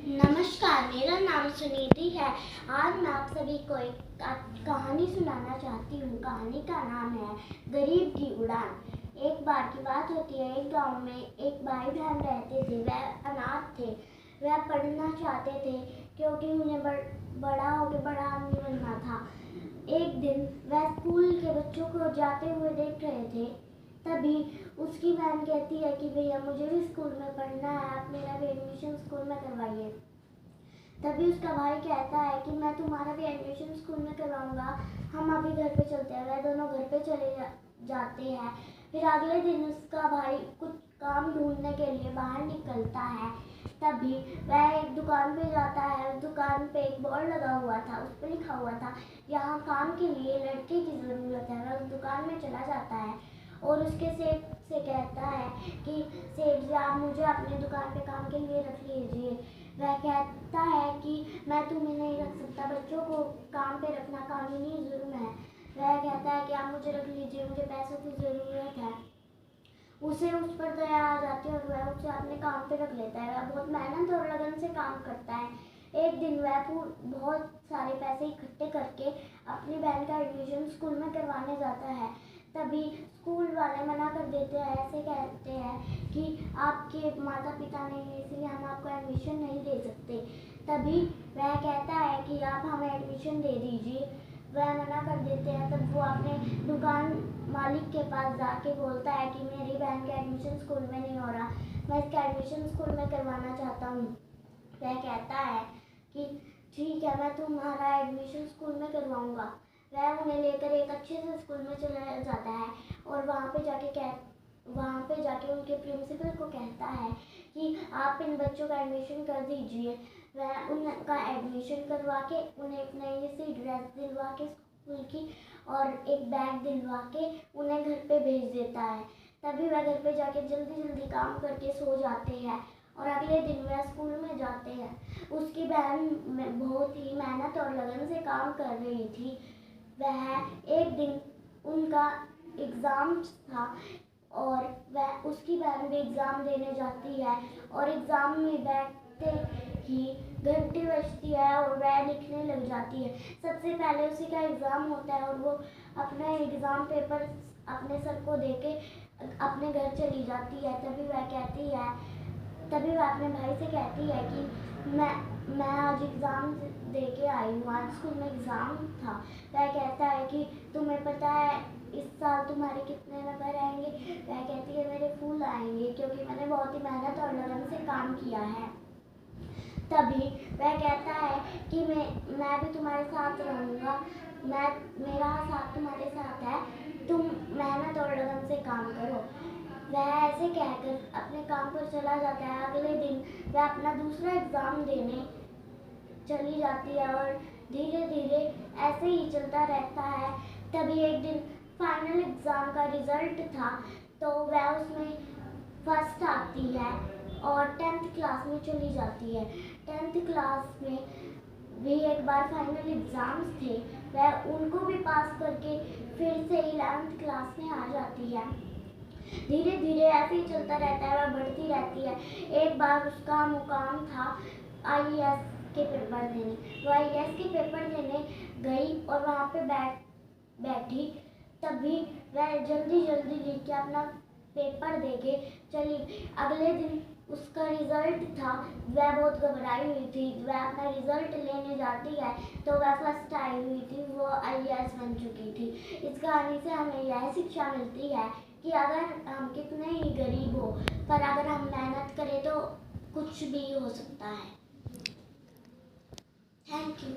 नमस्कार, मेरा नाम सुनीति है। आज मैं आप सभी को एक कहानी सुनाना चाहती हूँ। कहानी का नाम है गरीब की उड़ान। एक बार की बात होती है, एक गांव में एक भाई बहन रहते थे। वह अनाथ थे। वह पढ़ना चाहते थे क्योंकि उन्हें बड़ा होकर बड़ा आदमी बनना था। एक दिन वह स्कूल के बच्चों को जाते हुए देख रहे थे। तभी उसकी बहन कहती है कि भैया मुझे भी स्कूल में पढ़ना है, आप मेरा भी एडमिशन स्कूल में करवाइए। तभी उसका भाई कहता है कि मैं तुम्हारा भी एडमिशन स्कूल में करवाऊंगा, हम अभी घर पे चलते हैं। वह दोनों घर पे चले जाते हैं। फिर अगले दिन उसका भाई कुछ काम ढूंढने के लिए बाहर निकलता है। तभी वह एक दुकान पे जाता है। उस दुकान पे एक बोर्ड लगा हुआ था, उस पर लिखा हुआ था यहाँ काम के लिए लड़के की ज़रूरत है। वह उस दुकान में चला जाता है और उसके सेठ से कहता है कि सेठ जी आप मुझे अपनी दुकान पे काम के लिए रख लीजिए। वह कहता है कि मैं तुम्हें नहीं रख सकता, बच्चों को काम पे रखना कानूनी जुर्म है। वह कहता है कि आप मुझे रख लीजिए, मुझे पैसों की ज़रूरत है। उसे उस पर दया आ जाती है और वह उसे अपने काम पे रख लेता है। वह बहुत मेहनत और लगन से काम करता है। एक दिन वह बहुत सारे पैसे इकट्ठे करके अपनी बहन का एडमिशन स्कूल में करवाने जाता है। तभी स्कूल वाले मना कर देते हैं। ऐसे कहते हैं कि आपके माता पिता नहीं है इसलिए हम आपको एडमिशन नहीं दे सकते। तभी वह कहता है कि आप हमें एडमिशन दे दीजिए। वह मना कर देते हैं। तब वो अपने दुकान मालिक के पास जाके बोलता है कि मेरी बहन का एडमिशन स्कूल में नहीं हो रहा, मैं इसका एडमिशन स्कूल में करवाना चाहता हूँ। वह कहता है कि ठीक है, मैं तुम्हारा एडमिशन स्कूल में करवाऊँगा। वह उन्हें लेकर एक अच्छे से स्कूल में चला जाता है और वहाँ पे जाके उनके प्रिंसिपल को कहता है कि आप इन बच्चों का एडमिशन कर दीजिए। वह उनका एडमिशन करवा के उन्हें एक नई सी ड्रेस दिलवा के स्कूल की और एक बैग दिलवा के उन्हें घर पे भेज देता है। तभी वह घर पे जाके जल्दी जल्दी काम करके सो जाते हैं और अगले दिन वह स्कूल में जाते हैं। उसकी बहन बहुत ही मेहनत और लगन से काम कर रही थी। वह एक दिन उनका एग्ज़ाम था और वह उसकी बहन भी एग्ज़ाम देने जाती है और एग्ज़ाम में बैठते ही घंटी बजती है और वह लिखने लग जाती है। सबसे पहले उसी का एग्ज़ाम होता है और वो अपना एग्ज़ाम पेपर अपने सर को देके अपने घर चली जाती है। तभी वह अपने भाई से कहती है कि मैं आज एग्ज़ाम दे के आई हूँ, आज स्कूल में एग्ज़ाम था। वह कहता है कि तुम्हें पता है इस साल तुम्हारे कितने नंबर आएंगे? वह कहती है मेरे फुल आएंगे क्योंकि मैंने बहुत ही मेहनत और लगन से काम किया है। तभी वह कहता है कि मैं भी तुम्हारे साथ रहूँगा, मेरा साथ तुम्हारे साथ है, तुम मेहनत और लगन से काम करो। वह ऐसे कहकर अपने काम पर चला जाता है। अगले दिन वह अपना दूसरा एग्ज़ाम देने चली जाती है और धीरे धीरे ऐसे ही चलता रहता है। तभी एक दिन फाइनल एग्ज़ाम का रिज़ल्ट था तो वह उसमें फर्स्ट आती है और 10th क्लास में चली जाती है। 10th क्लास में भी एक बार फाइनल एग्ज़ाम्स थे, वह उनको भी पास करके फिर से 11th क्लास में आ जाती है। धीरे धीरे ऐसे ही चलता रहता है, वह बढ़ती रहती है। एक बार उसका मुकाम था IAS के पेपर देने। वो IAS के पेपर देने गई और वहाँ पे बैठी। तभी वह जल्दी जल्दी लिख के अपना पेपर दे के चली। अगले दिन उसका रिज़ल्ट था। वह बहुत घबराई हुई थी। वह अपना रिज़ल्ट लेने जाती है तो वह फर्स्ट आई हुई थी, वो IAS बन चुकी थी। इस कहानी से हमें यह शिक्षा मिलती है कि अगर हम कितने ही गरीब हो पर अगर हम मेहनत करें तो कुछ भी हो सकता है। Thank you.